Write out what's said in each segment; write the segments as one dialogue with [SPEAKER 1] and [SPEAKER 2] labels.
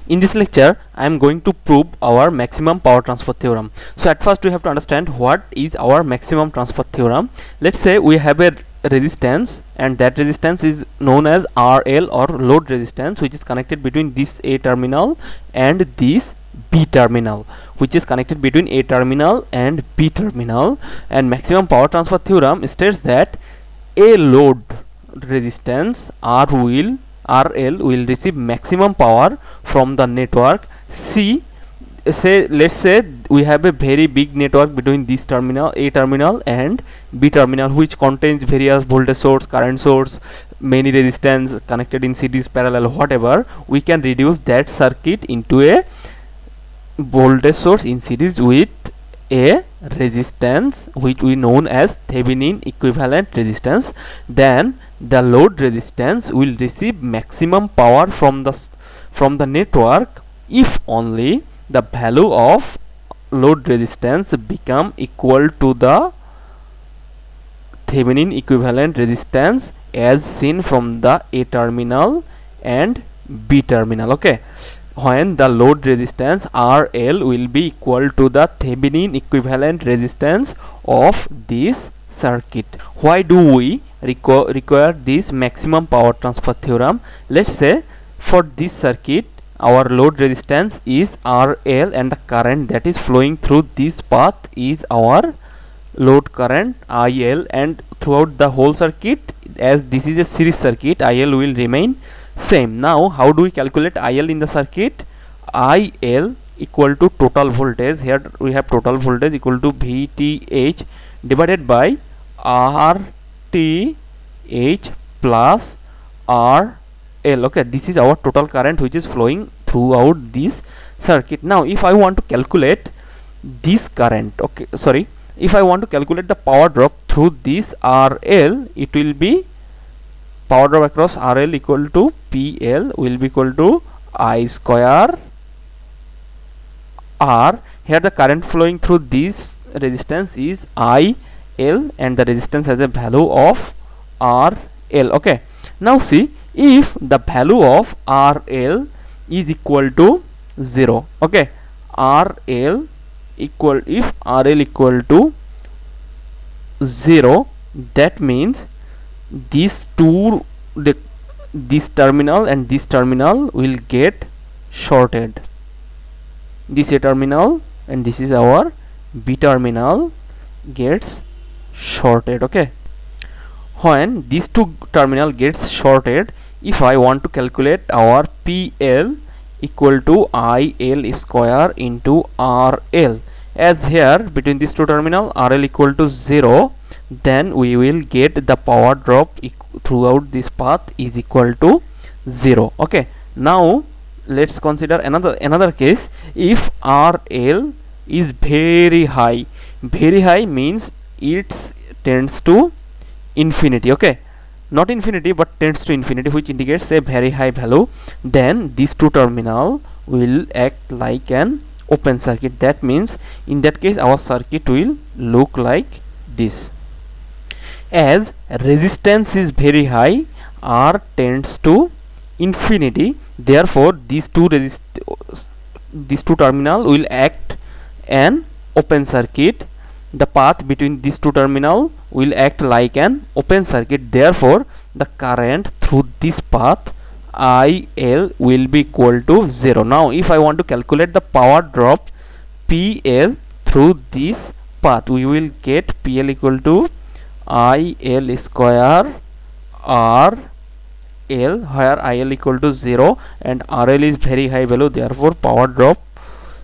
[SPEAKER 1] In this lecture I am going to prove our maximum power transfer theorem. So at first we have to understand what is our maximum transfer theorem. Let's say we have a resistance, and that resistance is known as RL or load resistance, which is connected between this A terminal and this B terminal, which is connected between A terminal and B terminal. And maximum power transfer theorem states that a load resistance RL will receive maximum power from the network C. Let's say we have a very big network between this terminal A terminal and B terminal, which contains various voltage source, current source, many resistance connected in series, parallel, whatever. We can reduce that circuit into a voltage source in series with a resistance which we known as Thevenin equivalent resistance. Then the load resistance will receive maximum power from the network if only the value of load resistance become equal to the Thevenin equivalent resistance as seen from the A terminal and B terminal. Okay, when the load resistance RL will be equal to the Thevenin equivalent resistance of this circuit. Why do we require this maximum power transfer theorem? Let's say for this circuit our load resistance is RL and the current that is flowing through this path is our load current IL, and throughout the whole circuit, as this is a series circuit, IL will remain same. Now how do we calculate IL in the circuit? IL equal to total voltage. Here we have total voltage equal to VTH divided by RTH plus RL. Okay, this is our total current which is flowing throughout this circuit. Now if I want to calculate this current, if I want to calculate the power drop through this RL, it will be power drop across RL equal to PL will be equal to I square R. Here the current flowing through this resistance is IL and the resistance has a value of RL. Okay, now see, if the value of RL is equal to 0, okay, if RL equal to 0, that means these two, this terminal and this terminal will get shorted. This A terminal and this is our B terminal gets shorted. Okay, when these two terminal gets shorted, if I want to calculate our PL equal to IL square into RL, as here between these two terminal RL equal to 0, then we will get the power drop throughout this path is equal to 0. Okay, now let's consider another case. If RL is very high means it tends to infinity. Okay, not infinity but tends to infinity, which indicates a very high value. Then these two terminal will act like an open circuit. That means in that case our circuit will look like this. As resistance is very high, R tends to infinity, therefore these two terminal will act an open circuit. The path between these two terminal will act like an open circuit, therefore the current through this path IL will be equal to 0. Now if I want to calculate the power drop PL through this path, we will get PL equal to IL square RL, where IL equal to 0 and RL is very high value, therefore power drop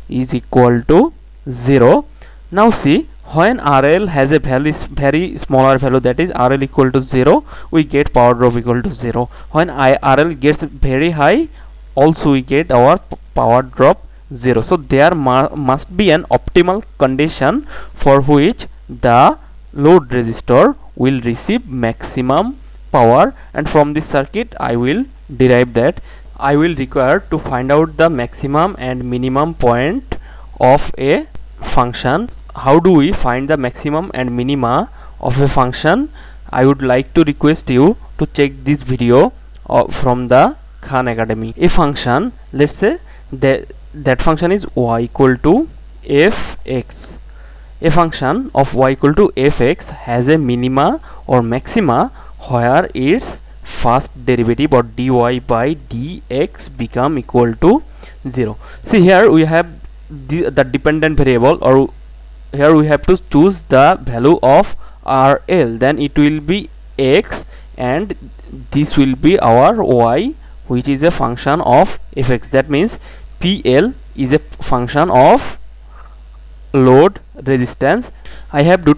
[SPEAKER 1] is equal to 0. Now see, when RL has a very smaller value, that is RL equal to 0, we get power drop equal to 0. When RL gets very high, also we get our power drop 0. So there must be an optimal condition for which the load resistor will receive maximum power, and from this circuit I will derive that. I will require to find out the maximum and minimum point of a function. How do we find the maximum and minima of a function? I would like to request you to check this video from the Khan Academy. A function, let's say that function is y equal to fx. A function of y equal to fx has a minima or maxima where its first derivative or dy by dx become equal to 0. See, here we have the dependent variable, or here we have to choose the value of RL, then it will be x and this will be our y, which is a function of fx. That means PL is a function of load resistance. I have to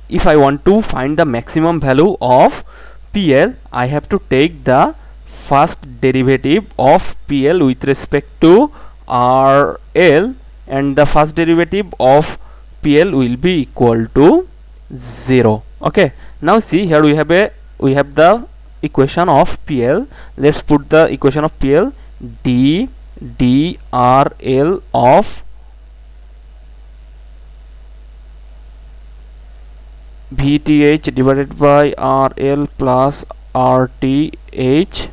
[SPEAKER 1] if I want to find the maximum value of PL, I have to take the first derivative of PL with respect to RL, and the first derivative of PL will be equal to 0. Okay, now see, here we have the equation of PL. Let's put the equation of PL. d drl of VTH divided by RL plus RTH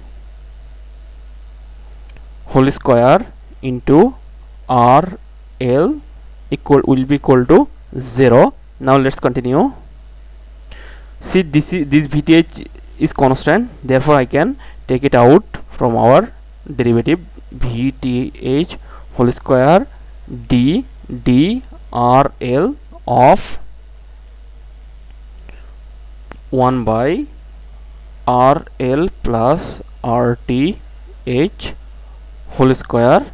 [SPEAKER 1] whole square into RL will be equal to 0. Now let's continue. See, this VTH is constant, therefore I can take it out from our derivative. VTH whole square d drl of 1 by RL plus RTH whole square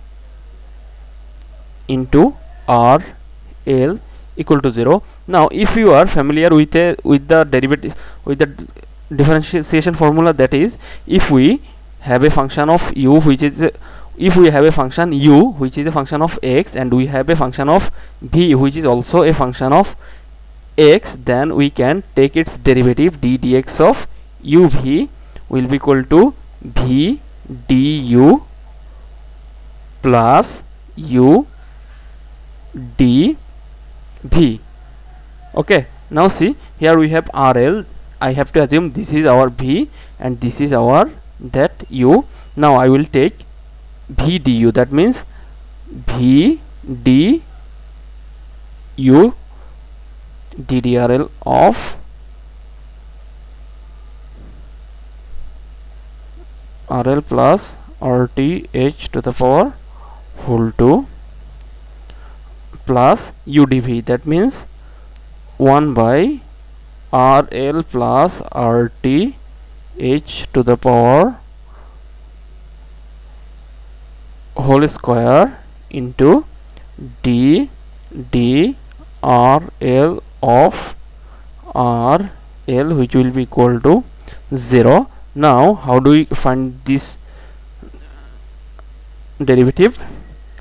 [SPEAKER 1] into RL equal to 0. Now if you are familiar with the derivative, with the differentiation formula, that is, if we have a function of u which is if we have a function u which is a function of x, and we have a function of v which is also a function of x, then we can take its derivative. d dx of uv will be equal to v du plus u dv. Okay, now see, here we have RL. I have to assume this is our v and this is our that u. Now I will take v du, that means v du ddrl of RL plus RTH to the power whole 2 plus udv, that means 1 by RL plus RTH to the power whole square into d drl of RL, which will be equal to 0. Now how do we find this derivative?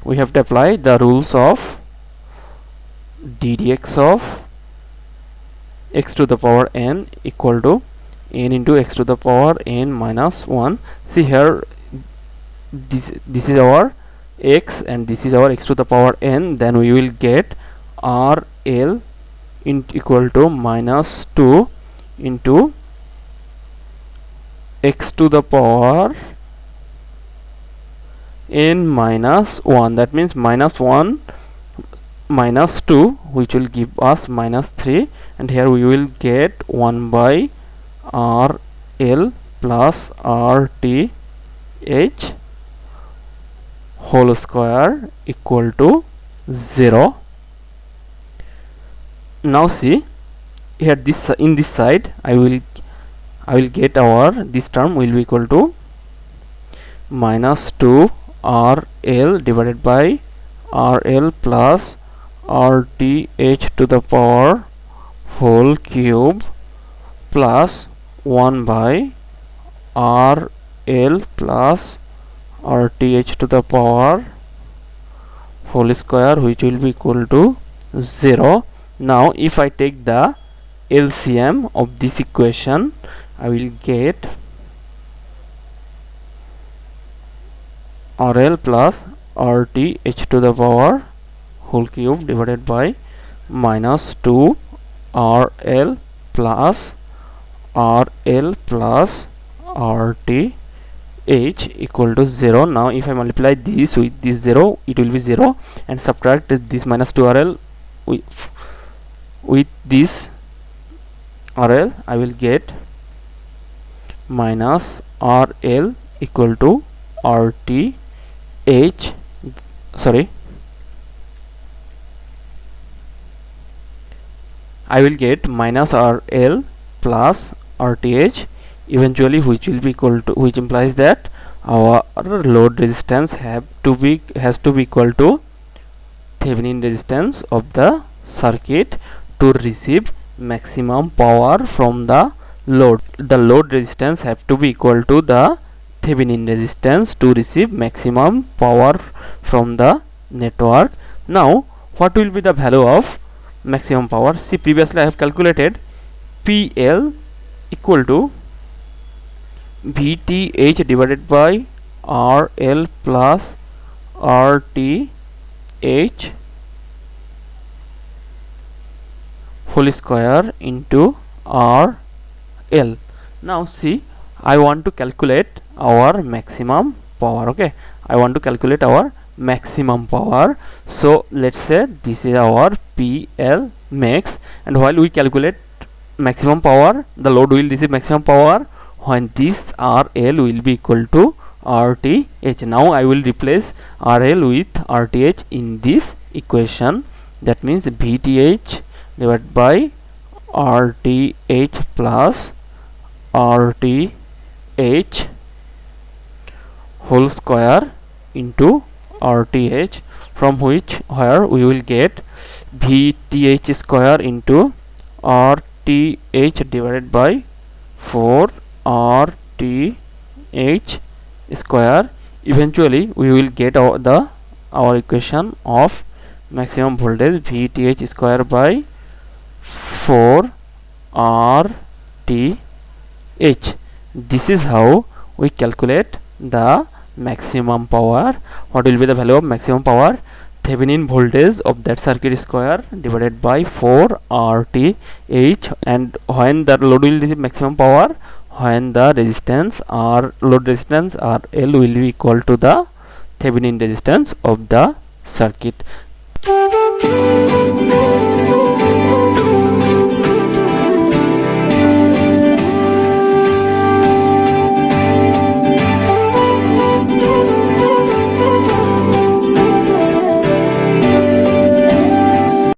[SPEAKER 1] We have to apply the rules of d dx of x to the power n equal to n into x to the power n minus 1. See, here this is our x and this is our x to the power n, then we will get RL equal to minus 2 into x to the power n minus 1, that means minus 1 minus 2, which will give us minus 3, and here we will get 1 by RL plus RTH whole square equal to 0. Now see, here this in this side I will get this term will be equal to minus 2 RL divided by RL plus RTH to the power whole cube plus 1 by RL plus RTH to the power whole square, which will be equal to 0. Now if I take the LCM of this equation, I will get RL plus RTH to the power whole cube divided by minus 2 RL plus RTH H equal to 0. Now if I multiply this with this 0, it will be 0, and subtract this minus 2 RL with this RL, I will get minus RL equal to RTH, sorry, I will get minus RL plus RTH eventually, which will be equal to, which implies that our load resistance has to be equal to Thevenin resistance of the circuit to receive maximum power from the load. The load resistance have to be equal to the Thevenin resistance to receive maximum power from the network. Now what will be the value of maximum power? See, previously I have calculated PL equal to VTH divided by RL plus RTH whole square into RL. Now see, I want to calculate our maximum power. Okay, I want to calculate our maximum power. So let's say this is our PL max, and while we calculate maximum power, the load will receive maximum power when this RL will be equal to RTH. Now I will replace RL with RTH in this equation. That means VTH divided by RTH plus RTH whole square into RTH, from where we will get VTH square into RTH divided by 4 RTH square. Eventually we will get our equation of maximum voltage VTH square by 4 RTH. This is how we calculate the maximum power. What will be the value of maximum power? Thevenin voltage of that circuit square divided by 4 RTH. And when the load will receive maximum power, when the resistance or load resistance RL will be equal to the Thevenin resistance of the circuit.